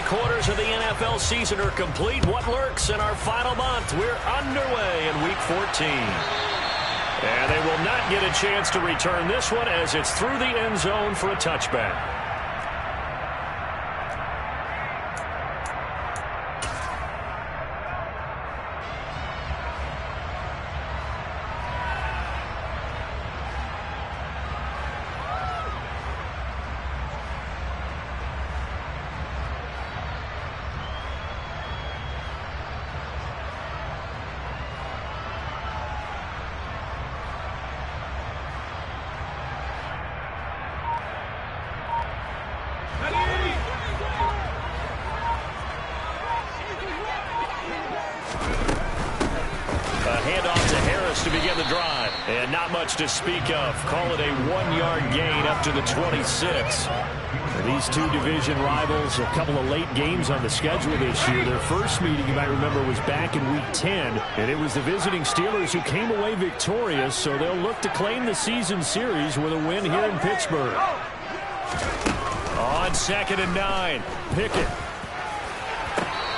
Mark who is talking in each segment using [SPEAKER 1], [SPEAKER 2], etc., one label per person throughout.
[SPEAKER 1] 3/4 of the NFL season are complete. What lurks in our final month? We're underway in Week 14. And they will not get a chance to return this one as it's through the end zone for a touchback. To begin the drive, and not much to speak of. Call it a 1-yard gain up to the 26. These two division rivals, a couple of late games on the schedule this year. Their first meeting, you might remember, was back in Week 10, and it was the visiting Steelers who came away victorious, so they'll look to claim the season series with a win here in Pittsburgh. On 2nd and 9, Pickett.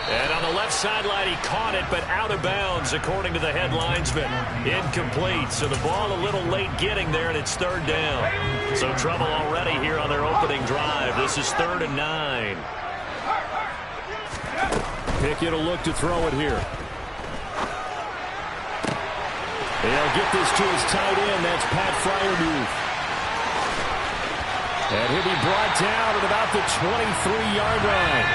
[SPEAKER 1] And on the left sideline, he caught it, but out of bounds, according to the head linesman. Incomplete, so the ball a little late getting there, and it's 3rd down. So trouble already here on their opening drive. This is 3rd and 9. Pickett will look to throw it here. They'll get this to his tight end. That's Pat Freiermuth. And he'll be brought down at about the 23-yard line.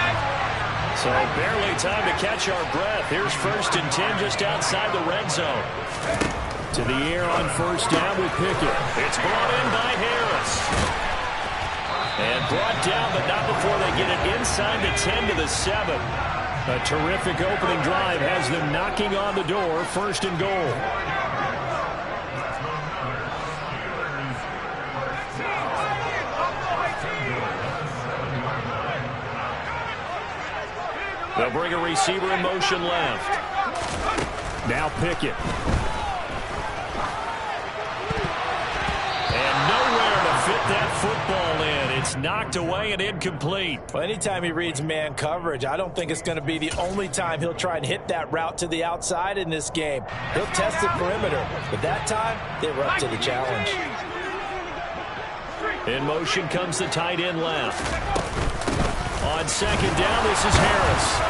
[SPEAKER 1] So barely time to catch our breath. Here's 1st and 10 just outside the red zone. To the air on 1st down with Pickett. It's brought in by Harris. And brought down, but not before they get it inside the 10 to the 7. A terrific opening drive has them knocking on the door. 1st and goal. They'll bring a receiver in motion left. Now Pickett. And nowhere to fit that football in. It's knocked away and incomplete.
[SPEAKER 2] Well, anytime he reads man coverage, I don't think it's going to be the only time he'll try and hit that route to the outside in this game. He'll test the perimeter, but that time they were up to the challenge.
[SPEAKER 1] In motion comes the tight end left. On 2nd down, this is Harris.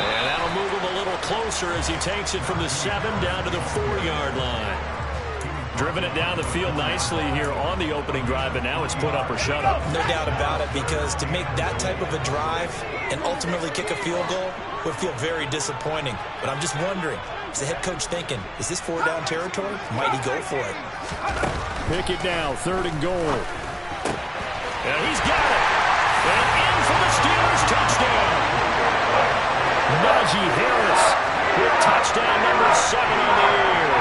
[SPEAKER 1] And that'll move him a little closer as he takes it from the 7 down to the 4-yard line. Driven it down the field nicely here on the opening drive, and now it's put up or shut up.
[SPEAKER 2] No doubt about it, because to make that type of a drive and ultimately kick a field goal would feel very disappointing. But I'm just wondering, is the head coach thinking, is this 4-down territory? Might he go for it?
[SPEAKER 1] Pick it now, 3rd and goal. And he's got it. And in for the Steelers touchdown. Najee Harris with touchdown number 7 on the year.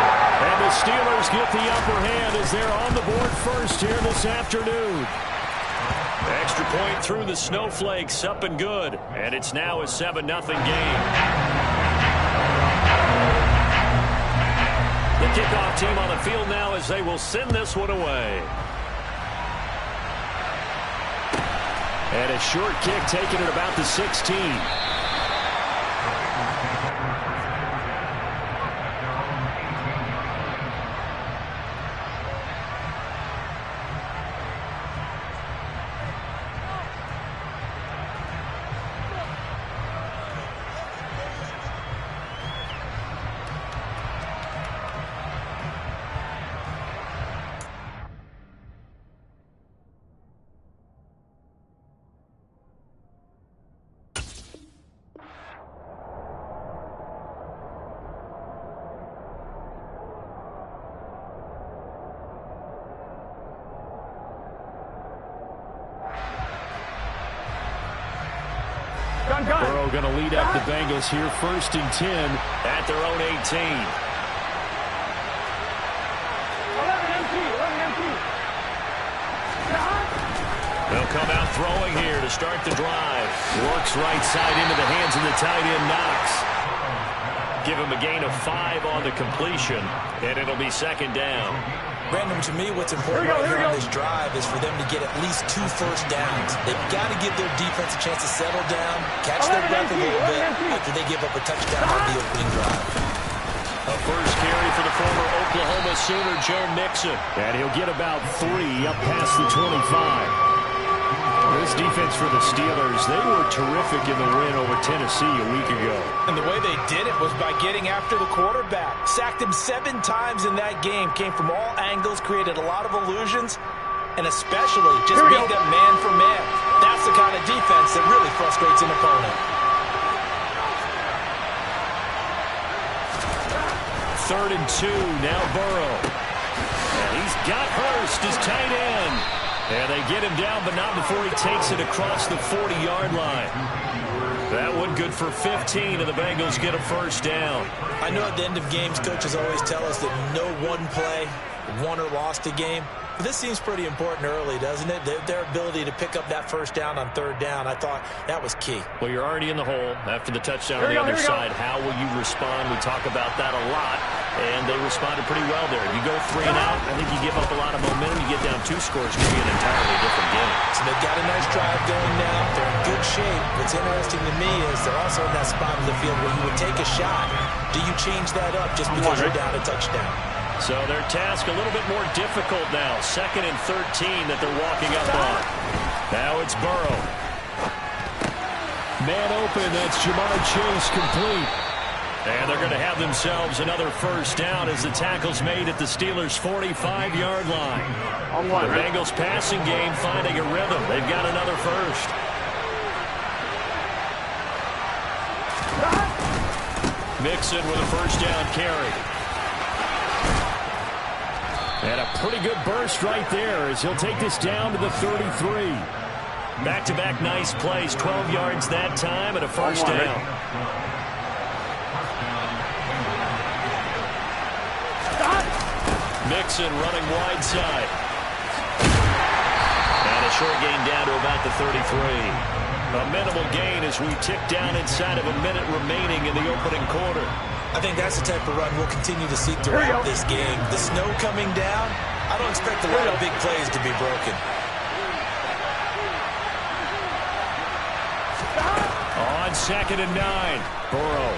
[SPEAKER 1] And the Steelers get the upper hand as they're on the board first here this afternoon. Extra point through the snowflakes, up and good. And it's now a 7-0 game. The kickoff team on the field now as they will send this one away. And a short kick taken at about the 16. Burrow going to lead up the Bengals here, 1st and 10 at their own 18. They'll come out throwing here to start the drive. Works right side into the hands of the tight end, Knox. Give him a gain of 5 on the completion, and it'll be 2nd down.
[SPEAKER 2] Brandon, to me, what's important right here on this drive is for them to get at least 2 first downs. They've got to give their defense a chance to settle down, catch their breath a little bit after they give up a touchdown on the opening drive.
[SPEAKER 1] A first carry for the former Oklahoma Sooner, Joe Mixon. And he'll get about 3 up past the 25. This defense for the Steelers, they were terrific in the win over Tennessee a week ago.
[SPEAKER 2] And the way they did it was by getting after the quarterback. Sacked him 7 times in that game. Came from all angles, created a lot of illusions, and especially just beat them man for man. That's the kind of defense that really frustrates an opponent.
[SPEAKER 1] Third and 2, now Burrow. And he's got Hurst, his tight end. And they get him down, but not before he takes it across the 40-yard line. That one good for 15, and the Bengals get a first down.
[SPEAKER 2] I know at the end of games, coaches always tell us that no one play won or lost a game. But this seems pretty important early, doesn't it? Their ability to pick up that first down on third down, I thought that was key.
[SPEAKER 1] Well, you're already in the hole after the touchdown on the other side. How will you respond? We talk about that a lot, and they responded pretty well there. You go 3 and out, I think you give up a lot of momentum. You get down 2 scores, it could be an entirely different game.
[SPEAKER 2] So they've got a nice drive going now. They're in good shape. What's interesting to me is they're also in that spot of the field where you would take a shot. Do you change that up just because you're down a touchdown?
[SPEAKER 1] So their task a little bit more difficult now. 2nd and 13 that they're walking up on. Now it's Burrow. Man open, that's Jamar Chase complete. And they're going to have themselves another first down as the tackle's made at the Steelers' 45-yard line. The Bengals passing game finding a rhythm. They've got another first. Mixon with a first down carry. And a pretty good burst right there as he'll take this down to the 33. Back-to-back nice plays, 12 yards that time and a first down. Mixon running wide side. And a short gain down to about the 33. A minimal gain as we tick down inside of a minute remaining in the opening quarter.
[SPEAKER 2] I think that's the type of run we'll continue to see throughout this game. The snow coming down, I don't expect a lot of big plays to be broken.
[SPEAKER 1] On 2nd and 9, Burrow.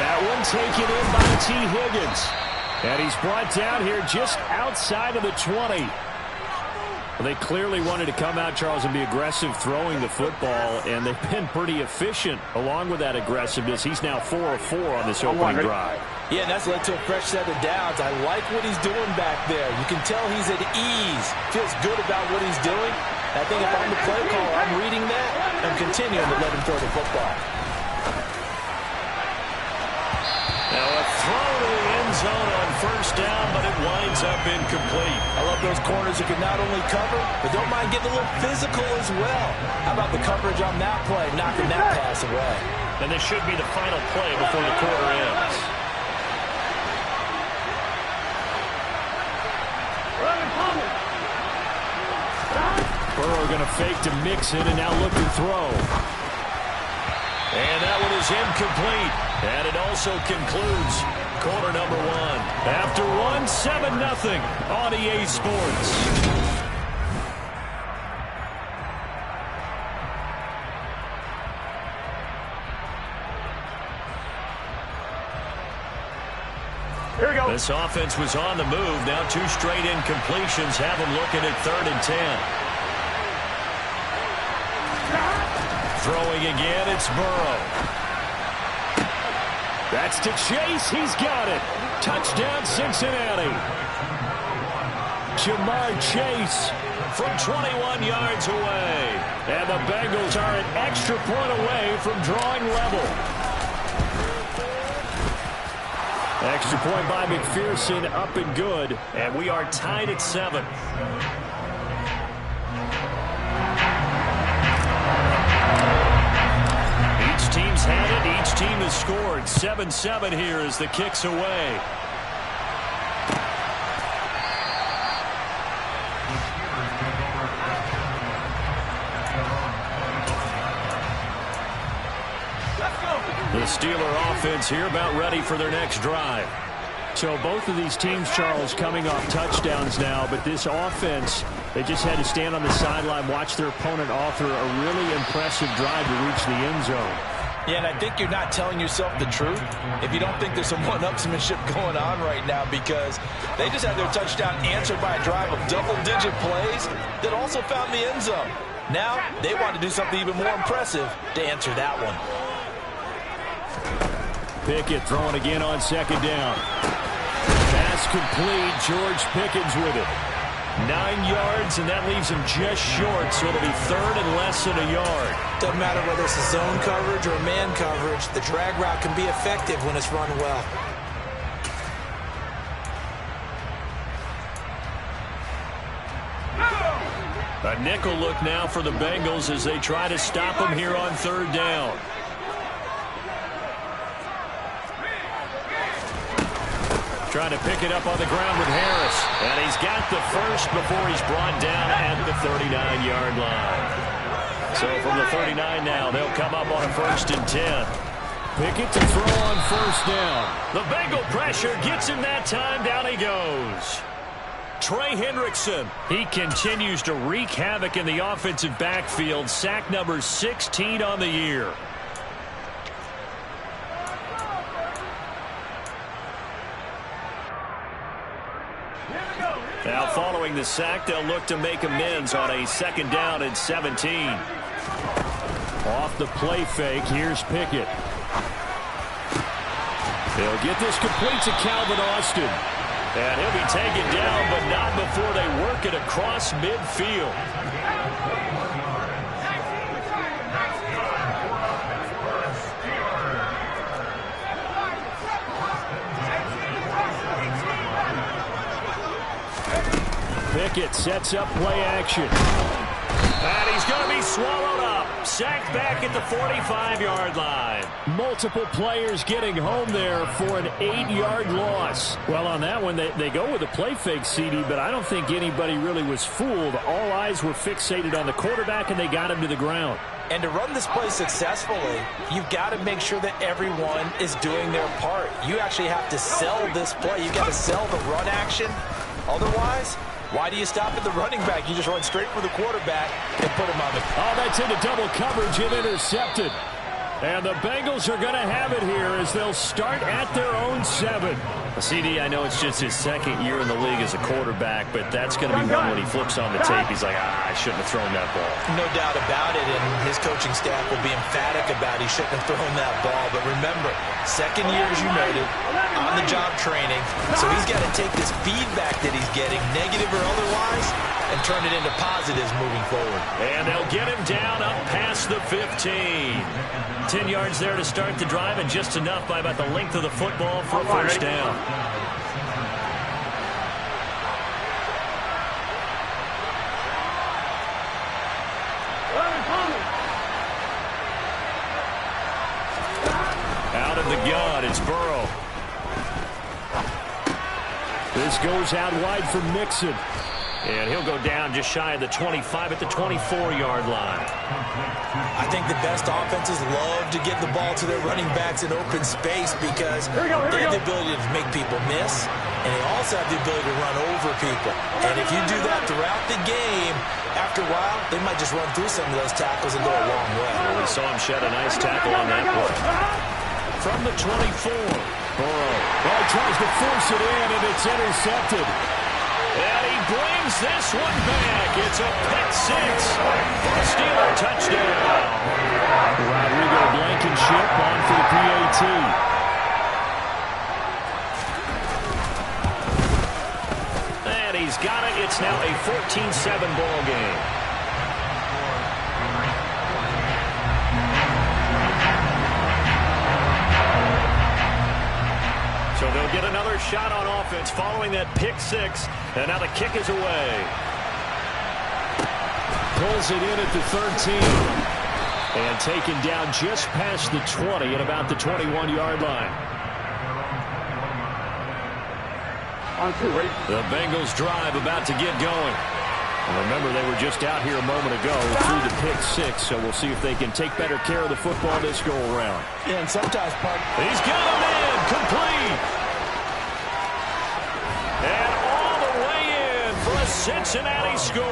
[SPEAKER 1] That one taken in by T. Higgins. And he's brought down here just outside of the 20. They clearly wanted to come out, Charles, and be aggressive throwing the football, and they've been pretty efficient along with that aggressiveness. He's now 4 of 4 on this opening drive.
[SPEAKER 2] Yeah, and that's led to a fresh set of downs. I like what he's doing back there. You can tell he's at ease, feels good about what he's doing. I think if I'm the play caller, I'm reading that and continuing to let him throw the football.
[SPEAKER 1] Now a throw to the end zone on first down, but it winds up incomplete.
[SPEAKER 2] I love those corners who can not only cover, but don't mind getting a little physical as well. How about the coverage on that play, knocking that pass away?
[SPEAKER 1] And this should be the final play before the quarter ends. Burrow going to fake to Mixon and now look to throw. And that one is incomplete. And it also concludes quarter number 1. After 1, 7-0 on EA Sports.
[SPEAKER 3] Here we go.
[SPEAKER 1] This offense was on the move. Now 2 straight incompletions have them looking at 3rd and 10. Throwing again, it's Burrow. That's to Chase. He's got it. Touchdown, Cincinnati. Jamar Chase from 21 yards away. And the Bengals are an extra point away from drawing level. Extra point by McPherson, up and good. And we are tied at 7. Each team's had it. Each team has scored. 7-7 here as the kick's away. The Steeler offense here about ready for their next drive. So both of these teams, Charles, coming off touchdowns now, but this offense, they just had to stand on the sideline, watch their opponent author a really impressive drive to reach the end zone.
[SPEAKER 2] Yeah, and I think you're not telling yourself the truth if you don't think there's some one-upsmanship going on right now, because they just had their touchdown answered by a drive of double-digit plays that also found the end zone. Now they want to do something even more impressive to answer that one.
[SPEAKER 1] Pickett throwing again on second down. Pass complete. George Pickens with it. 9 yards, and that leaves him just short, so it'll be third and less than a yard.
[SPEAKER 4] Doesn't matter whether it's a zone coverage or a man coverage. The drag route can be effective when it's run well.
[SPEAKER 1] A nickel look now for the Bengals as they try to stop him here on third down. Trying to pick it up on the ground with Harris. And he's got the first before he's brought down at the 39-yard line. So from the 39 now, they'll come up on a 1st and 10. Pickett to throw on first down. The Bengal pressure gets him that time. Down he goes. Trey Hendrickson. He continues to wreak havoc in the offensive backfield. Sack number 16 on the year. Now following the sack, they'll look to make amends on a 2nd down and 17. Off the play fake, here's Pickett. They'll get this complete to Calvin Austin. And he'll be taken down, but not before they work it across midfield. Pickett sets up play action. And he's going to be swallowed up. Sacked back at the 45-yard line. Multiple players getting home there for an 8-yard loss. Well, on that one, they go with a play fake, CD, but I don't think anybody really was fooled. All eyes were fixated on the quarterback, and they got him to the ground.
[SPEAKER 2] And to run this play successfully, you've got to make sure that everyone is doing their part. You actually have to sell this play. You've got to sell the run action. Otherwise, why do you stop at the running back? You just run straight for the quarterback and put him on the...
[SPEAKER 1] Oh, that's into double coverage and intercepted. And the Bengals are going to have it here as they'll start at their own 7. CD, I know it's just his 2nd year in the league as a quarterback, but that's going to be one when he flips on the tape. He's like, I shouldn't have thrown that ball.
[SPEAKER 2] No doubt about it, and his coaching staff will be emphatic about he shouldn't have thrown that ball. But remember, 2nd year, as you noted, on-the-job training, so he's got to take this feedback that he's getting, negative or otherwise, and turn it into positives moving forward.
[SPEAKER 1] And they'll get him down up past the 15. 10 yards there to start the drive, and just enough by about the length of the football for a 1st down. Out of the gun, it's Burrow. This goes out wide for Mixon. And he'll go down just shy of the 25 at the 24-yard line.
[SPEAKER 2] I think the best offenses love to give the ball to their running backs in open space because they have the ability to make people miss, and they also have the ability to run over people. And if you do that throughout the game, after a while, they might just run through some of those tackles and go a long way.
[SPEAKER 1] Well, we saw him shed a nice tackle on that play. From the 24, Burrow. Well, he tries to force it in, and it's intercepted. And he brings this one back. It's a pick 6 for a Steeler touchdown. Rodrigo Blankenship on for the PAT. And he's got it. It's now a 14-7 ball game. So they'll get another shot on offense following that pick 6. And now the kick is away. Pulls it in at the 13. And taken down just past the 20 at about the 21-yard line. The Bengals drive about to get going. And remember, they were just out here a moment ago through the pick 6, so we'll see if they can take better care of the football this go-around.
[SPEAKER 2] Yeah, and sometimes,
[SPEAKER 1] he's got him in, complete. Cincinnati score.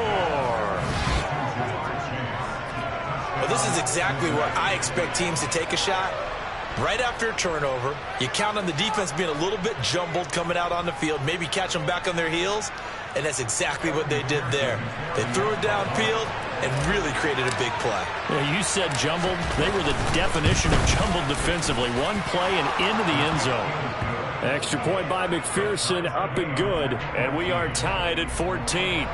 [SPEAKER 2] Well, this is exactly where I expect teams to take a shot. Right after a turnover, you count on the defense being a little bit jumbled coming out on the field, maybe catch them back on their heels, and that's exactly what they did there. They threw it downfield and really created a big play.
[SPEAKER 1] Yeah, you said jumbled. They were the definition of jumbled defensively. One play and into the end zone. Extra point by McPherson, up and good, and we are tied at 14.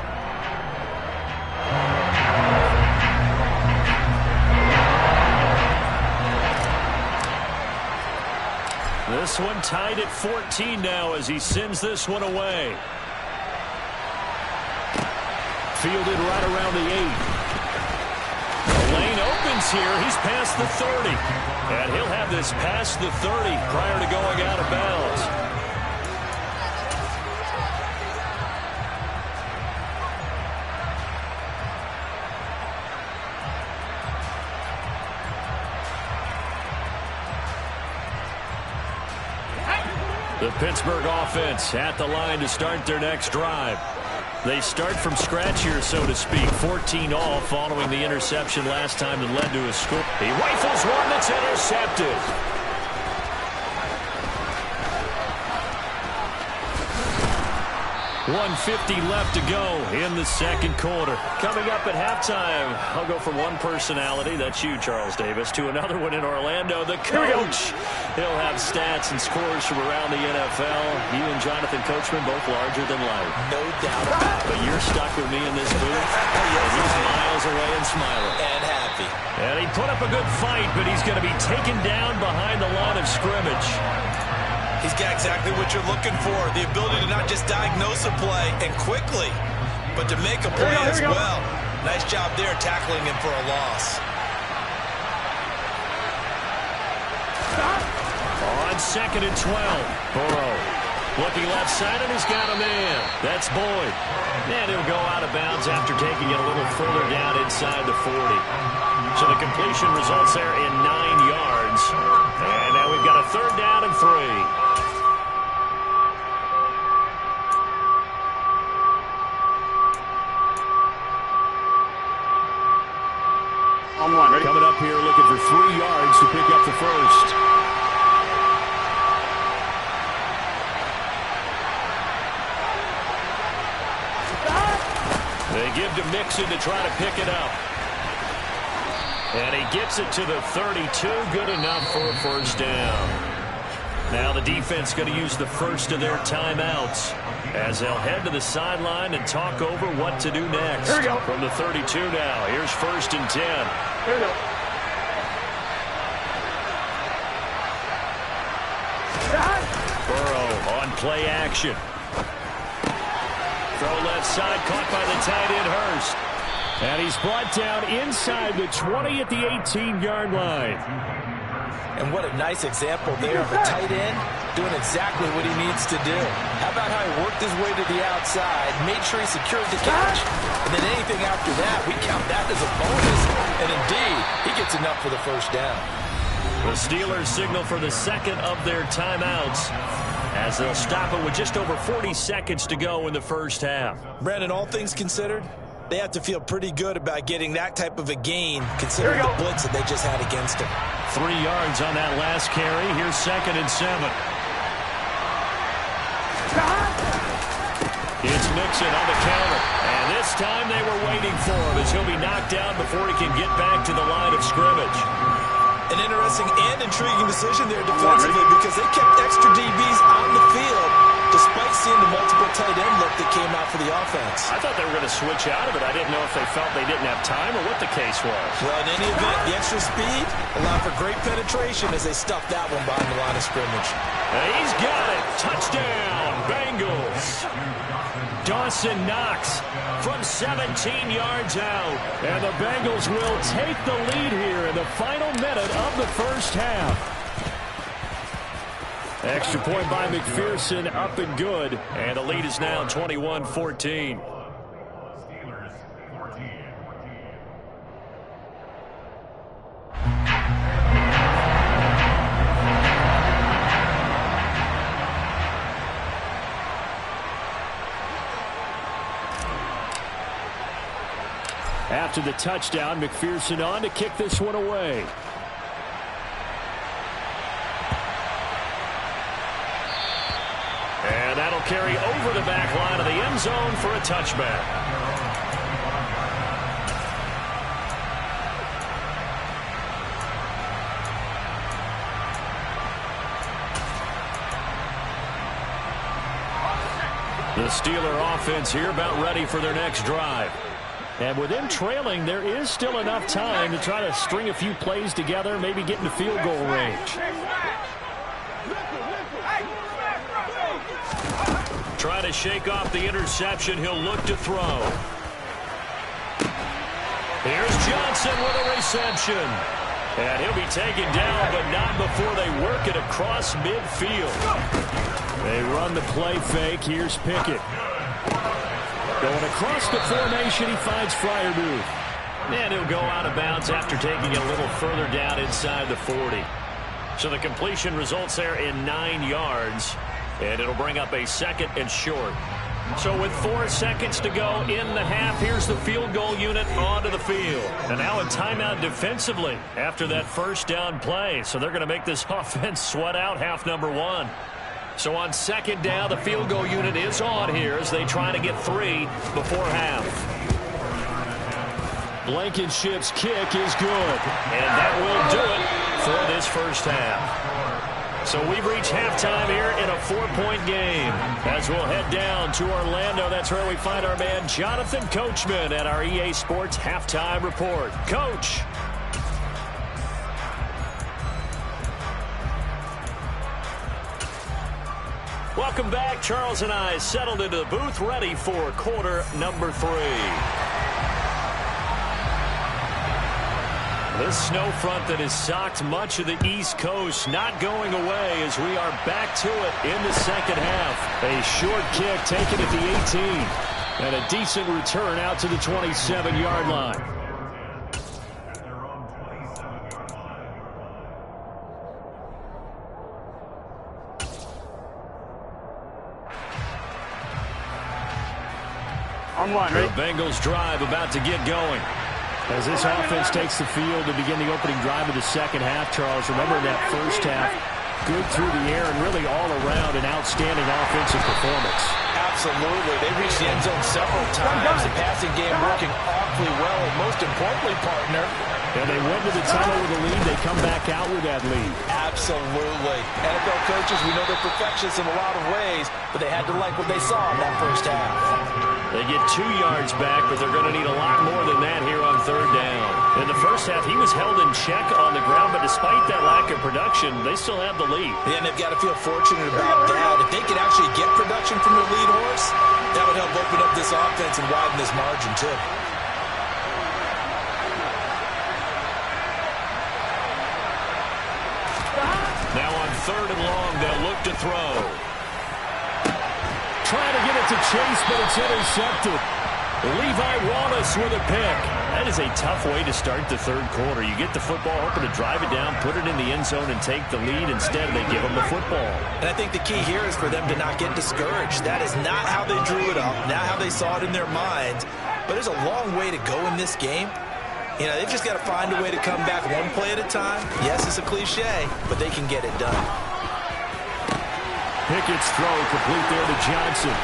[SPEAKER 1] This one tied at 14 now as he sends this one away. Fielded right around the 8. The lane opens here. He's past the 30. And he'll have this past the 30 prior to going out of bounds. The Pittsburgh offense at the line to start their next drive. They start from scratch here, so to speak. 14 all following the interception last time that led to a score. He rifles one that's intercepted. 1:50 left to go in the second quarter. Coming up at halftime, I'll go from one personality, that's you, Charles Davis, to another one in Orlando, the coach. He'll have stats and scores from around the NFL. You and Jonathan Coachman both larger than life.
[SPEAKER 2] No doubt about it.
[SPEAKER 1] But you're stuck with me in this booth. He's miles away and smiling.
[SPEAKER 2] And happy.
[SPEAKER 1] And he put up a good fight, but he's going to be taken down behind the line of scrimmage.
[SPEAKER 2] He's got exactly what you're looking for, the ability to not just diagnose a play and quickly, but to make a play as well. Nice job there tackling him for a loss.
[SPEAKER 1] On 2nd and 12, Burrow looking left side, and he's got a man. That's Boyd. And he'll go out of bounds after taking it a little further down inside the 40. So the completion results there in 9 yards. And now we've got a 3rd down and 3.
[SPEAKER 3] On one. Ready?
[SPEAKER 1] Coming up here looking for 3 yards to pick up the first. They give to Mixon to try to pick it up. And he gets it to the 32. Good enough for a first down. Now the defense going to use the first of their timeouts as they'll head to the sideline and talk over what to do next.
[SPEAKER 3] Here we go.
[SPEAKER 1] From the 32 now. Here's 1st and 10.
[SPEAKER 3] Here we go.
[SPEAKER 1] Burrow on play action. Throw left side, caught by the tight end Hurst. And he's brought down inside the 20 at the 18-yard line.
[SPEAKER 2] And what a nice example there of a tight end doing exactly what he needs to do. How about how he worked his way to the outside, made sure he secured the catch, and then anything after that, we count that as a bonus. And indeed, he gets enough for the first down.
[SPEAKER 1] The Steelers signal for the second of their timeouts as they'll stop it with just over 40 seconds to go in the first half.
[SPEAKER 2] Brandon, all things considered, they have to feel pretty good about getting that type of a gain considering the blitz that they just had against him.
[SPEAKER 1] 3 yards on that last carry. Here's 2nd and 7. It's Mixon on the counter. And this time they were waiting for him as he'll be knocked down before he can get back to the line of scrimmage.
[SPEAKER 2] An interesting and intriguing decision there defensively because they kept extra DBs on the field despite seeing the multiple tight end look that came out for the offense.
[SPEAKER 1] I thought they were going to switch out of it. I didn't know if they felt they didn't have time or what the case was.
[SPEAKER 2] Well, in any event, the extra speed allowed for great penetration as they stuffed that one behind the line of scrimmage.
[SPEAKER 1] And he's got it. Touchdown, Bengals. Dawson Knox from 17 yards out. And the Bengals will take the lead here in the final minute of the first half. Extra point by McPherson, up and good. And the lead is now 21-14. After the touchdown, McPherson on to kick this one away. And that'll carry over the back line of the end zone for a touchback. The Steeler offense here about ready for their next drive. And with them trailing, there is still enough time to try to string a few plays together, maybe get into field goal range. Try to shake off the interception. He'll look to throw. Here's Johnson with a reception. And he'll be taken down, but not before they work it across midfield. They run the play fake. Here's Pickett. Going across the formation, he finds Freiermuth. And he'll go out of bounds after taking it a little further down inside the 40. So the completion results there in 9 yards. And it'll bring up a 2nd and short. So with 4 seconds to go in the half, here's the field goal unit onto the field. And now a timeout defensively after that first down play. So they're going to make this offense sweat out half number 1. So on 2nd down, the field goal unit is on here as they try to get 3 before half. Blankenship's kick is good. And that will do it for this first half. So we've reached halftime here in a 4-point game. As we'll head down to Orlando, that's where we find our man Jonathan Coachman at our EA Sports Halftime Report. Coach. Welcome back. Charles and I settled into the booth, ready for quarter number 3. This snow front that has socked much of the East Coast not going away as we are back to it in the second half. A short kick taken at the 18. And a decent return out to the 27-yard line. The Bengals drive about to get going. As this offense takes the field to begin the opening drive of the second half, Charles, remember that first half, good through the air and really all around an outstanding offensive performance.
[SPEAKER 2] Absolutely. They reached the end zone several times. The passing game working awfully well. And most importantly, partner,
[SPEAKER 1] and they went to the tunnel with a lead. They come back out with that lead.
[SPEAKER 2] Absolutely. NFL coaches, we know they're perfectionists in a lot of ways, but they had to like what they saw in that first half.
[SPEAKER 1] They get 2 yards back, but they're going to need a lot more than that here on 3rd down. In the first half, he was held in check on the ground, but despite that lack of production, they still have the lead.
[SPEAKER 2] Yeah, and they've got to feel fortunate about that. If they could actually get production from their lead horse, that would help open up this offense and widen this margin, too.
[SPEAKER 1] Now on 3rd and long, they'll look to throw. Trying to get it to Chase, but it's intercepted. Levi Wallace with a pick. That is a tough way to start the 3rd quarter. You get the football, hoping to drive it down, put it in the end zone, and take the lead. Instead, they give them the football.
[SPEAKER 2] And I think the key here is for them to not get discouraged. That is not how they drew it up, not how they saw it in their minds. But there's a long way to go in this game. You know, they've just got to find a way to come back one play at a time. Yes, it's a cliche, but they can get it done.
[SPEAKER 1] Pickett's throw complete there to Johnson.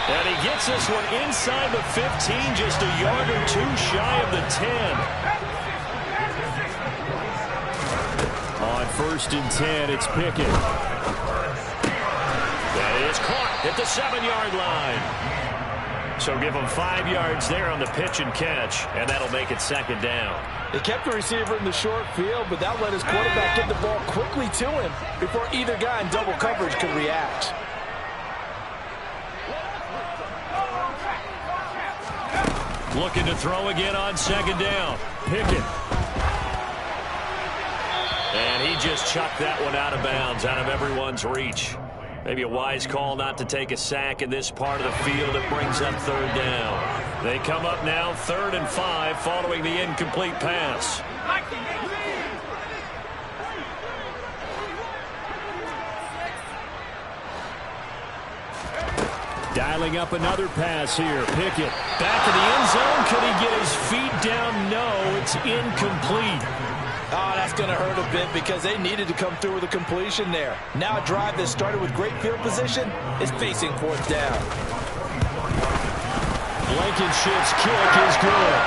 [SPEAKER 1] And he gets this one inside the 15, just a yard or 2 shy of the 10. On 1st and 10, it's Pickett. That is caught at the 7-yard line. So give him 5 yards there on the pitch and catch, and that'll make it 2nd down.
[SPEAKER 2] They kept the receiver in the short field, but that let his quarterback get the ball quickly to him before either guy in double coverage could react.
[SPEAKER 1] Looking to throw again on 2nd down. Pickett. And he just chucked that one out of bounds, out of everyone's reach. Maybe a wise call not to take a sack in this part of the field. It brings up 3rd down. They come up now 3rd and 5 following the incomplete pass. Dialing up another pass here. Pickett back in the end zone. Could he get his feet down? No, it's incomplete.
[SPEAKER 2] Oh, that's going to hurt a bit because they needed to come through with a completion there. Now a drive that started with great field position is facing fourth down.
[SPEAKER 1] Blankenship's kick is good.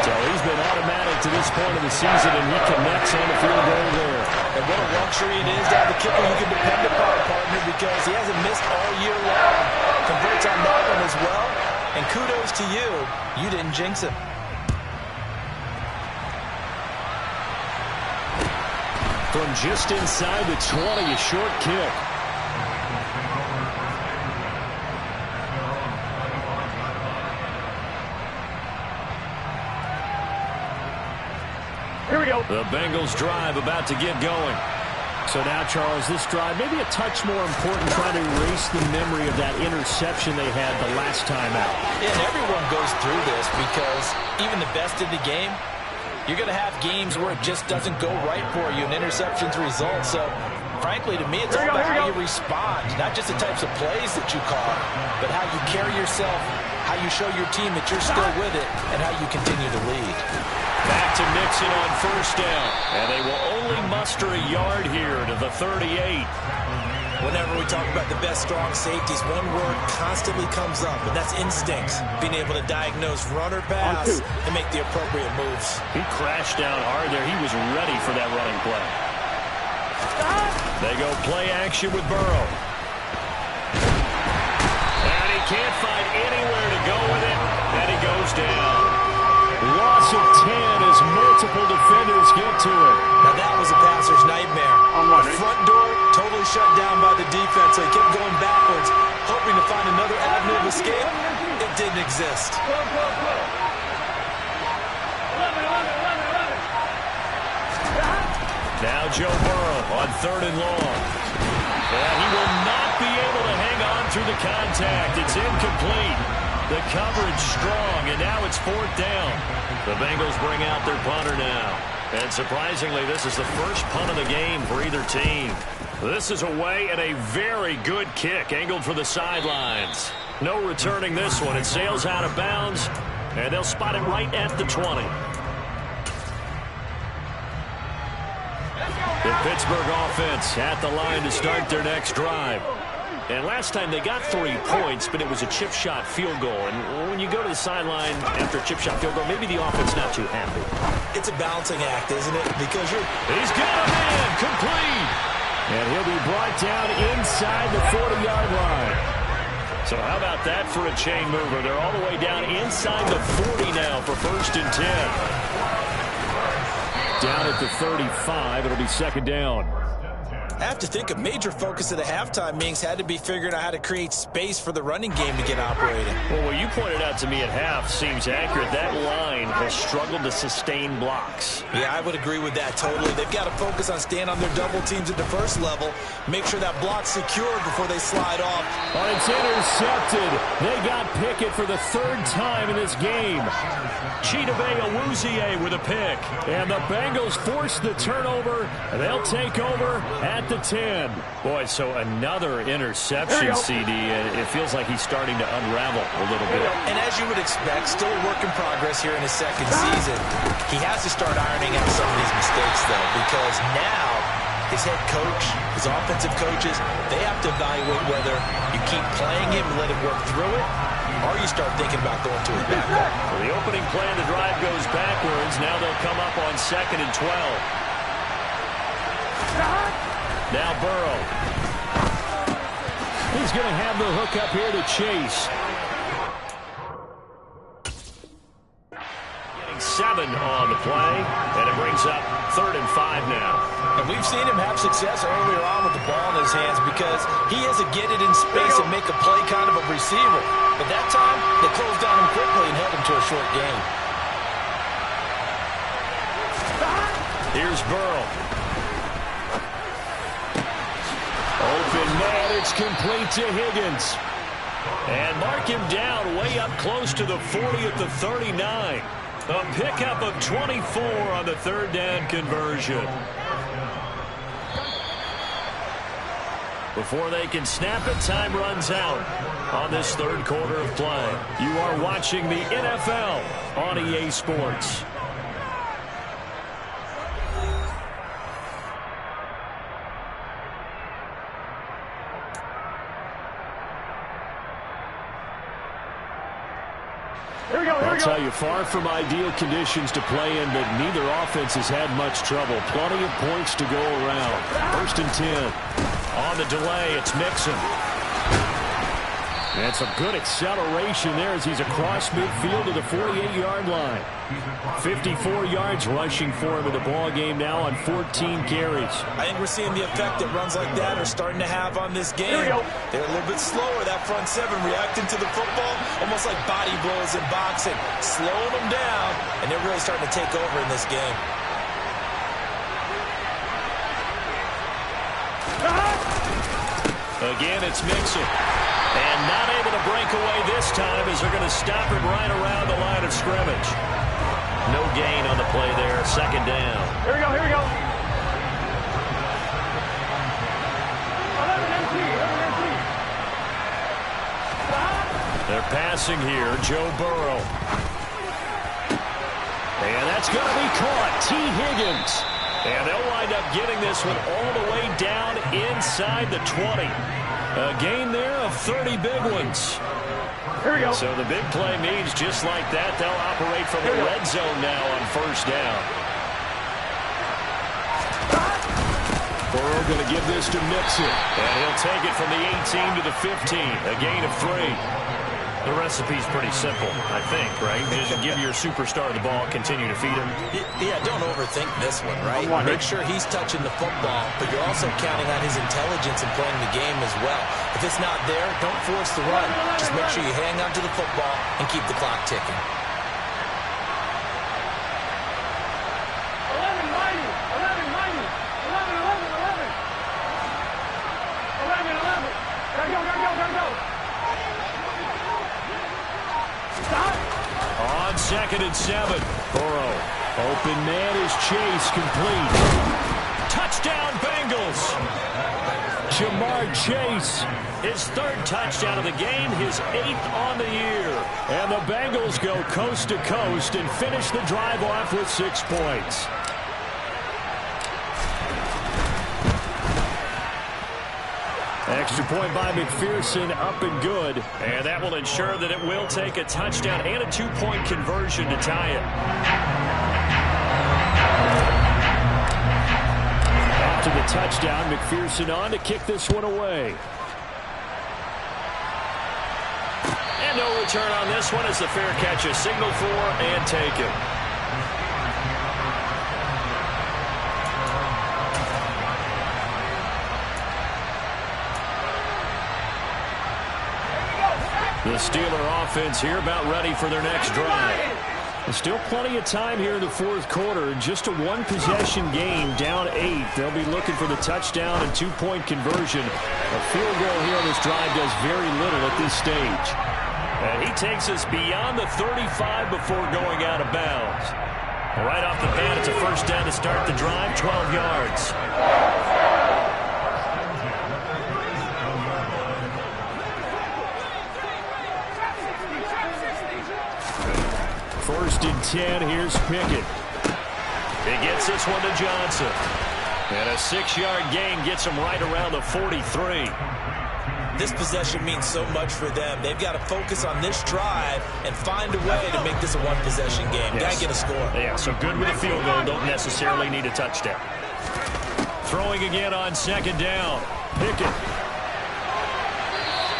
[SPEAKER 1] So he's been automatic to this point of the season, and he connects on the field goal there.
[SPEAKER 2] And what a luxury it is to have a kicker you can depend upon, partner, because he hasn't missed all year long. Converts on that one as well. And kudos to you. You didn't jinx him.
[SPEAKER 1] From just inside the 20, a short kick.
[SPEAKER 3] Here we go.
[SPEAKER 1] The Bengals drive about to get going. So now, Charles, this drive maybe a touch more important, trying to erase the memory of that interception they had the last time out.
[SPEAKER 2] Yeah, and everyone goes through this because even the best in the game, you're going to have games where it just doesn't go right for you and interceptions result. So, frankly, to me, it's all about how you respond, not just the types of plays that you call, but how you carry yourself, how you show your team that you're still with it, and how you continue to lead.
[SPEAKER 1] Back to Mixon on first down. And they will only muster a yard here to the 38.
[SPEAKER 4] Whenever we talk about the best strong safeties, one word constantly comes up, and that's instincts. Being able to diagnose run or pass and make the appropriate moves.
[SPEAKER 1] He crashed down hard there. He was ready for that running play. They go play action with Burrow. And he can't find anywhere to go with it. And he goes down. Loss of 10 as multiple defenders get to it.
[SPEAKER 4] Now that was a passer's nightmare. The front door totally shut down by the defense. So he kept going backwards, hoping to find another avenue of escape. It didn't exist.
[SPEAKER 1] Now Joe Burrow on third and long. And he will not be able to hang on through the contact. It's incomplete. The coverage strong, and now it's fourth down. The Bengals bring out their punter now. And surprisingly, this is the first punt of the game for either team. This is away and a very good kick, angled for the sidelines. No returning this one. It sails out of bounds, and they'll spot it right at the 20. The Pittsburgh offense at the line to start their next drive. And last time they got 3 points, but it was a chip shot field goal. And when you go to the sideline after a chip shot field goal, maybe the offense not too happy.
[SPEAKER 4] It's a balancing act, isn't it? Because
[SPEAKER 1] He's got a man, complete. And he'll be brought down inside the 40-yard line. So how about that for a chain mover? They're all the way down inside the 40 now for first and 10. Down at the 35, it'll be second down.
[SPEAKER 4] I have to think a major focus of the halftime meetings had to be figuring out how to create space for the running game to get operating.
[SPEAKER 1] Well, what you pointed out to me at half seems accurate. That line has struggled to sustain blocks.
[SPEAKER 4] Yeah, I would agree with that totally. They've got to focus on staying on their double teams at the first level, make sure that block's secured before they slide off.
[SPEAKER 1] Oh, it's intercepted. They got Pickett for the 3rd time in this game. Chidobe Awuzie with a pick. And the Bengals force the turnover. They'll take over at the 10. Boy, so another interception, CD. It feels like he's starting to unravel a little bit.
[SPEAKER 4] And as you would expect, still a work in progress here in his second season. He has to start ironing out some of these mistakes, though, because now his head coach, his offensive coaches, they have to evaluate whether you keep playing him and let him work through it, or you start thinking about going to his backup.
[SPEAKER 1] Well, the opening play of the drive goes backwards. Now they'll come up on 2nd and 12. Now Burrow. He's going to have the hook up here to Chase. Getting 7 on the play, and it brings up 3rd and 5 now.
[SPEAKER 2] And we've seen him have success earlier on with the ball in his hands because he is a get it in space and make a play kind of a receiver. But that time, they closed down him quickly and held him to a short gain.
[SPEAKER 1] Here's Burrow. Open man, it's complete to Higgins. And mark him down way up close to the 40 at the 39. A pickup of 24 on the 3rd down conversion. Before they can snap it, time runs out on this third quarter of play. You are watching the NFL on EA Sports. I'll tell you, far from ideal conditions to play in, but neither offense has had much trouble. Plenty of points to go around. 1st and 10. On the delay, it's Mixon. And some good acceleration there as he's across midfield to the 48-yard line. 54 yards rushing for him in the ball game now on 14 carries.
[SPEAKER 2] I think we're seeing the effect that runs like that are starting to have on this game. They're a little bit slower, that front seven, reacting to the football, almost like body blows in boxing, slowing them down, and they're really starting to take over in this game.
[SPEAKER 1] Again, it's Mixon. And not able to break away this time as they're going to stop him right around the line of scrimmage. No gain on the play there. 2nd down.
[SPEAKER 3] Here we go, here we go.
[SPEAKER 1] They're passing here. Joe Burrow. And that's going to be caught. T. Higgins. And they'll wind up getting this one all the way down inside the 20. A gain there of 30 big ones.
[SPEAKER 3] Here we go.
[SPEAKER 1] So the big play means just like that, they'll operate from the red zone now on 1st down. Burrow going to give this to Mixon. And he'll take it from the 18 to the 15. A gain of 3. The recipe's pretty simple, I think, right? Just give your superstar the ball, continue to feed him.
[SPEAKER 2] Yeah, don't overthink this one, right? Make sure he's touching the football, but you're also counting on his intelligence in playing the game as well. If it's not there, don't force the run. Just make sure you hang on to the football and keep the clock ticking.
[SPEAKER 3] 11, 90, 11, 90, 11, 11, 11. 11, 11. Gotta go, gotta go, gotta go.
[SPEAKER 1] On 2nd and 7, Burrow. Open man is Chase, complete. Touchdown, Bengals. Jamar Chase, his 3rd touchdown of the game, his 8th on the year. And the Bengals go coast to coast and finish the drive off with 6 points. Extra point by McPherson, up and good. And that will ensure that it will take a touchdown and a 2-point conversion to tie it. After the touchdown, McPherson on to kick this one away. And no return on this one as the fair catch is signaled for and taken. The Steeler offense here about ready for their next drive. There's still plenty of time here in the 4th quarter. Just a 1-possession game, down 8. They'll be looking for the touchdown and 2-point conversion. A field goal here on this drive does very little at this stage. And he takes us beyond the 35 before going out of bounds. Right off the bat, it's a 1st down to start the drive, 12 yards. 1st and 10, here's Pickett. He gets this one to Johnson. And a 6-yard gain gets him right around the 43.
[SPEAKER 2] This possession means so much for them. They've got to focus on this drive and find a way to make this a 1-possession game. Got to get a score.
[SPEAKER 1] Yeah, so good with a field goal. Don't necessarily need a touchdown. Throwing again on 2nd down. Pickett.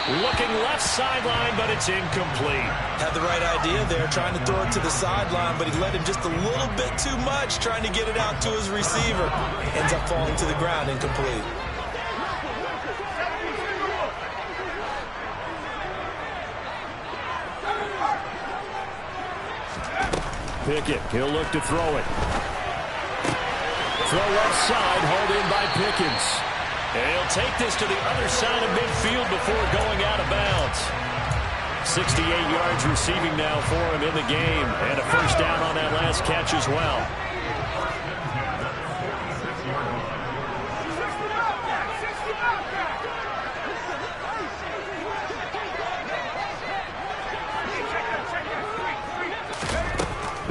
[SPEAKER 1] Looking left sideline, but it's incomplete.
[SPEAKER 2] Had the right idea there, trying to throw it to the sideline, but he let him just a little bit too much, trying to get it out to his receiver. Ends up falling to the ground, incomplete.
[SPEAKER 1] Pickett, he'll look to throw it. Throw left side, hauled in by Pickens. And he'll take this to the other side of midfield before going out of bounds. 68 yards receiving now for him in the game. And a 1st down on that last catch as well.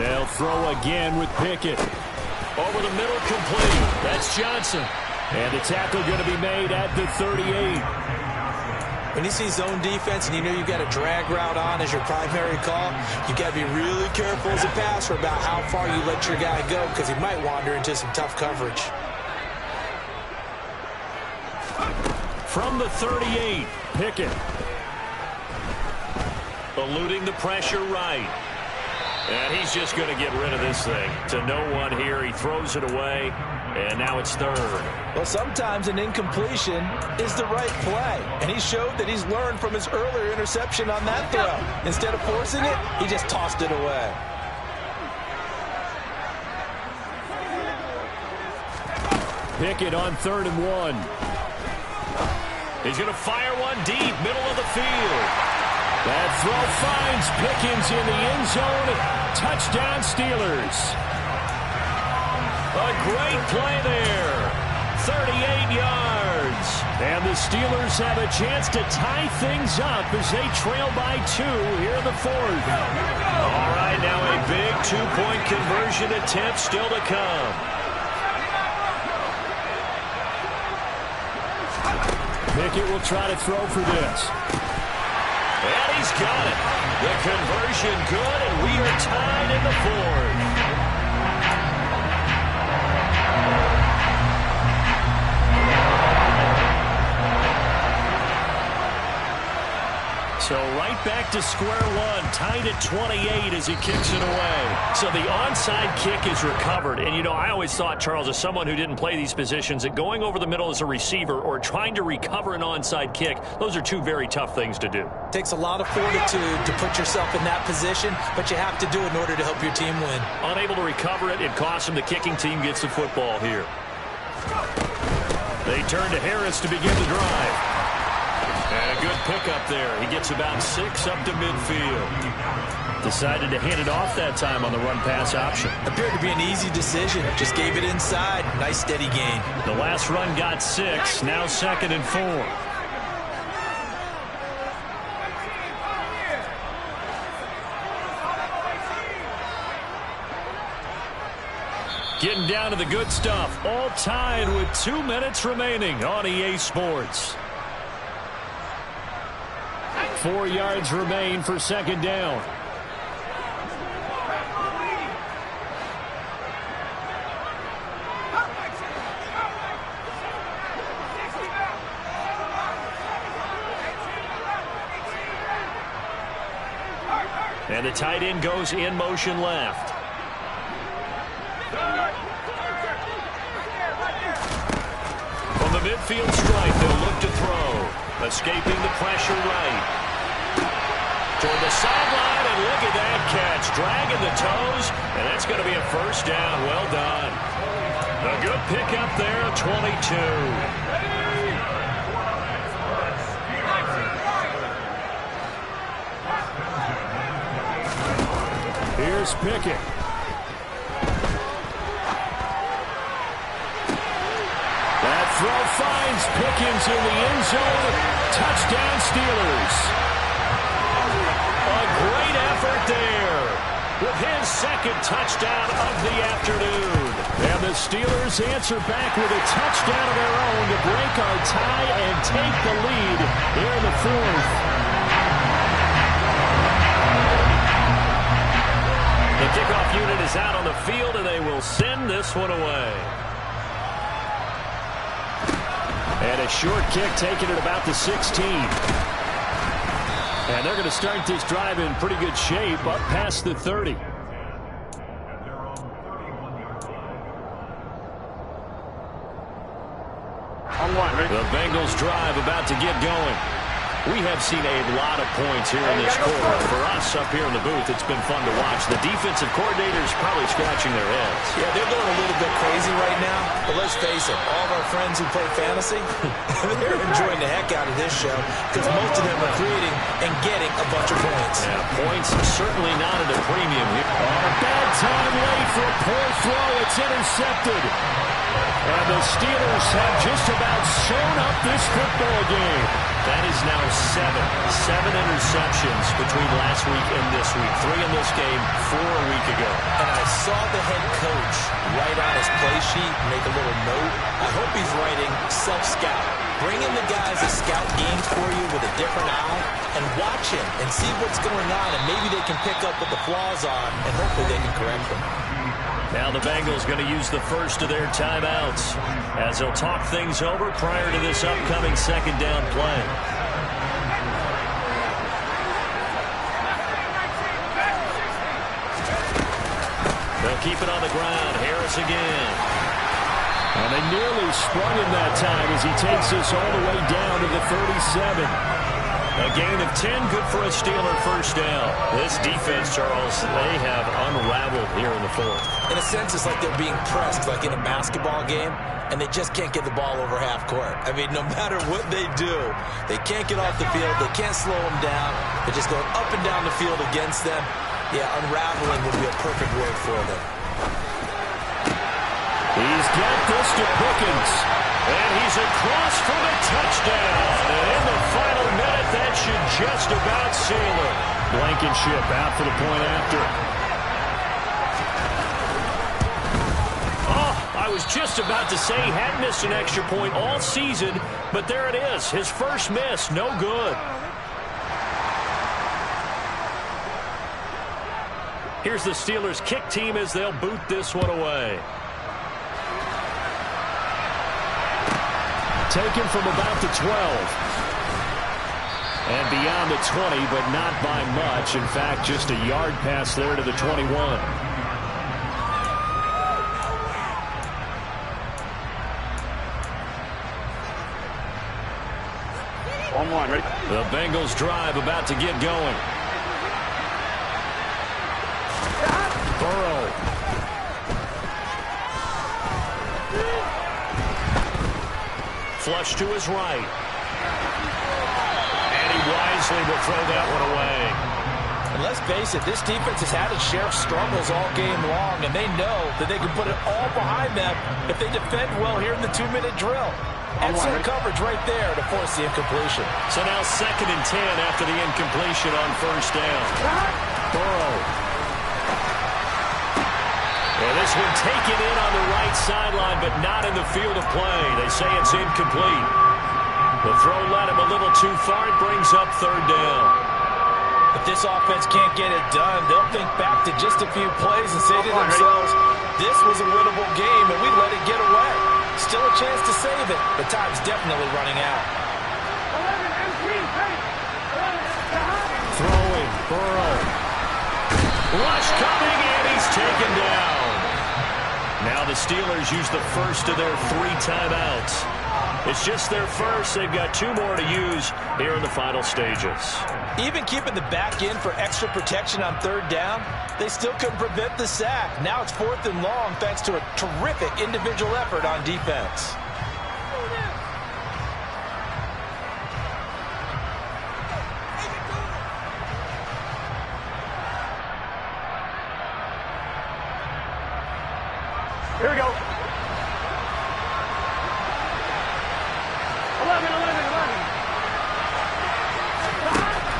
[SPEAKER 1] They'll throw again with Pickett. Over the middle, complete. That's Johnson. And the tackle going to be made at the 38.
[SPEAKER 2] When you see zone defense and you know you've got a drag route on as your primary call, you've got to be really careful as a passer about how far you let your guy go because he might wander into some tough coverage.
[SPEAKER 1] From the 38, Pickett. Eluding the pressure right. And he's just going to get rid of this thing. To no one here. He throws it away. And now it's third.
[SPEAKER 2] Well, sometimes an incompletion is the right play. And he showed that he's learned from his earlier interception on that throw. Instead of forcing it, he just tossed it away.
[SPEAKER 1] Pickett on 3rd and 1. He's going to fire one deep, middle of the field. That throw finds Pickens in the end zone. Touchdown, Steelers. A great play there. 38 yards. And the Steelers have a chance to tie things up as they trail by 2 here in the 4th. All right, now a big 2-point conversion attempt still to come. Pickett will try to throw for this. And he's got it. The conversion good, and we are tied in the 4th. So right back to square one, tied at 28 as he kicks it away. So the onside kick is recovered. And, you know, I always thought, Charles, as someone who didn't play these positions, that going over the middle as a receiver or trying to recover an onside kick, those are two very tough things to do.
[SPEAKER 2] It takes a lot of fortitude to put yourself in that position, but you have to do it in order to help your team win.
[SPEAKER 1] Unable to recover it, it costs him. The kicking team gets the football here. They turn to Harris to begin the drive. And a good pickup there. He gets about 6 up to midfield. Decided to hand it off that time on the run-pass option.
[SPEAKER 2] Appeared to be an easy decision. Just gave it inside. Nice steady gain.
[SPEAKER 1] The last run got 6. Now 2nd and 4. Getting down to the good stuff. All tied with 2 minutes remaining on EA Sports. 4 yards remain for 2nd down. And the tight end goes in motion left. From the midfield stripe, they'll look to throw. Escaping the pressure right. Toward the sideline, and look at that catch. Dragging the toes, and that's going to be a 1st down. Well done. A good pickup there, 22. Here's Pickett. That throw finds Pickens in the end zone. Touchdown, Steelers. A great effort there with his 2nd touchdown of the afternoon. And the Steelers answer back with a touchdown of their own to break our tie and take the lead here in the 4th. The kickoff unit is out on the field, and they will send this one away. And a short kick taken at about the 16. And they're going to start this drive in pretty good shape up past the 30. The Bengals drive about to get going. We have seen a lot of points here in this quarter. For us up here in the booth, it's been fun to watch. The defensive coordinators probably scratching their heads.
[SPEAKER 2] Yeah, they're going a little bit crazy right now. But let's face it, all of our friends who play fantasy, they're enjoying the heck out of this show because most of them are creating and getting a bunch of points.
[SPEAKER 1] Yeah, points certainly not at a premium here. On a bad time late for a poor throw. It's intercepted. And the Steelers have just about sewn up this football game. That is now 7 interceptions between last week and this week. 3 in this game, 4 a week ago.
[SPEAKER 4] And I saw the head coach write on his play sheet, make a little note. I hope he's writing self-scout. Bring in the guys that scout games for you with a different eye and watch him and see what's going on, and maybe they can pick up what the flaws are, and hopefully they can correct them.
[SPEAKER 1] Now the Bengals going to use the first of their timeouts as they'll talk things over prior to this upcoming second down play. They'll keep it on the ground. Harris again. And they nearly sprung him that time as he takes this all the way down to the 37. A gain of 10, good for a Steeler first down. This defense, Charles, they have unraveled here in the fourth.
[SPEAKER 4] In a sense, it's like they're being pressed, like in a basketball game, and they just can't get the ball over half court. I mean, no matter what they do, they can't get off the field. They can't slow them down. They're just going up and down the field against them. Yeah, unraveling would be a perfect word for them.
[SPEAKER 1] He's got this to Pickens. And he's across for the touchdown. And in the final minute, that should just about seal it. Blankenship out for the point after. Oh, I was just about to say he had missed an extra point all season, but there it is. His first miss, no good. Here's the Steelers' kick team as they'll boot this one away. Taken from about the 12. And beyond the 20, but not by much. In fact, just a yard pass there to the 21.
[SPEAKER 3] On one, ready?
[SPEAKER 1] The Bengals drive about to get going. Burrow. Flush to his right. And he wisely will throw that one away.
[SPEAKER 2] And let's face it, this defense has had its share of struggles all game long, and they know that they can put it all behind them if they defend well here in the 2-minute drill. Excellent coverage right there to force the incompletion.
[SPEAKER 1] So now 2nd and 10 after the incompletion on first down. Burrow. And this one taken in on the right sideline, but not in the field of play. They say it's incomplete. The throw led him a little too far. It brings up 3rd down.
[SPEAKER 2] If this offense can't get it done, they'll think back to just a few plays and say to themselves, this was a winnable game, and we let it get away. Still a chance to save it, but time's definitely running out.
[SPEAKER 3] 11 and 3,
[SPEAKER 1] Throwing, Burrow. Rush coming, and he's taken down. Now the Steelers use the first of their 3 timeouts. It's just their first. They've got 2 more to use here in the final stages.
[SPEAKER 2] Even keeping the back in for extra protection on 3rd down, they still couldn't prevent the sack. Now it's 4th and long thanks to a terrific individual effort on defense.
[SPEAKER 3] Here we go. 11, 11, 11.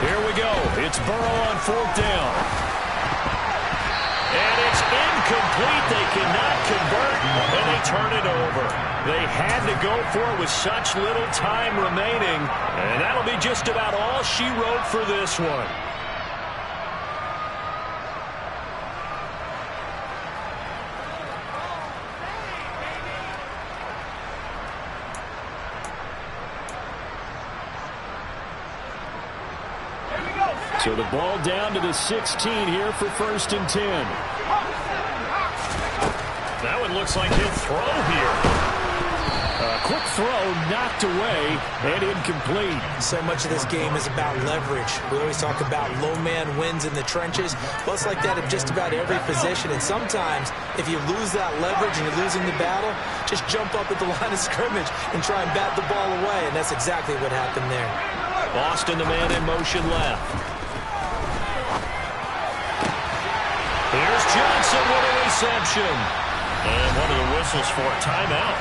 [SPEAKER 1] Here we go. It's Burrow on 4th down. And it's incomplete. They cannot convert, and they turn it over. They had to go for it with such little time remaining, and that'll be just about all she wrote for this one. So the ball down to the 16 here for 1st and 10. That one looks like he'll throw here. A quick throw knocked away and incomplete.
[SPEAKER 4] So much of this game is about leverage. We always talk about low man wins in the trenches. Well, it's like that in just about every position. And sometimes, if you lose that leverage and you're losing the battle, just jump up at the line of scrimmage and try and bat the ball away. And that's exactly what happened there.
[SPEAKER 1] Boston, the man in motion left. Here's Johnson with a reception. And one of the whistles for a timeout.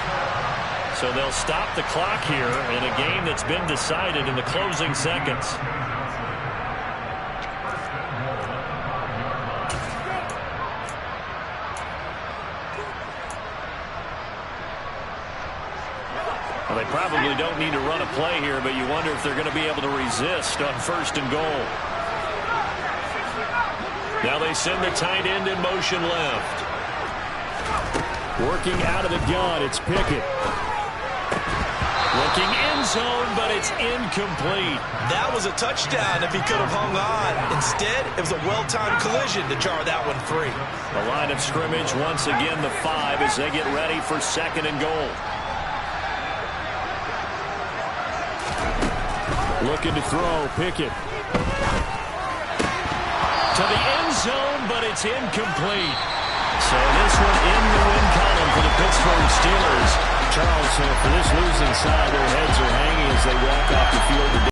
[SPEAKER 1] So they'll stop the clock here in a game that's been decided in the closing seconds. Well, they probably don't need to run a play here, but you wonder if they're going to be able to resist on 1st and goal. Now they send the tight end in motion left. Working out of the gun, it's Pickett. Looking end zone, but it's incomplete.
[SPEAKER 2] That was a touchdown if he could have hung on. Instead, it was a well-timed collision to jar that one free.
[SPEAKER 1] The line of scrimmage, once again, the 5 as they get ready for 2nd and goal. Looking to throw, Pickett. To the end zone, but it's incomplete. So this one in the win column for the Pittsburgh Steelers. Charles, for this losing side, their heads are hanging as they walk off the field today.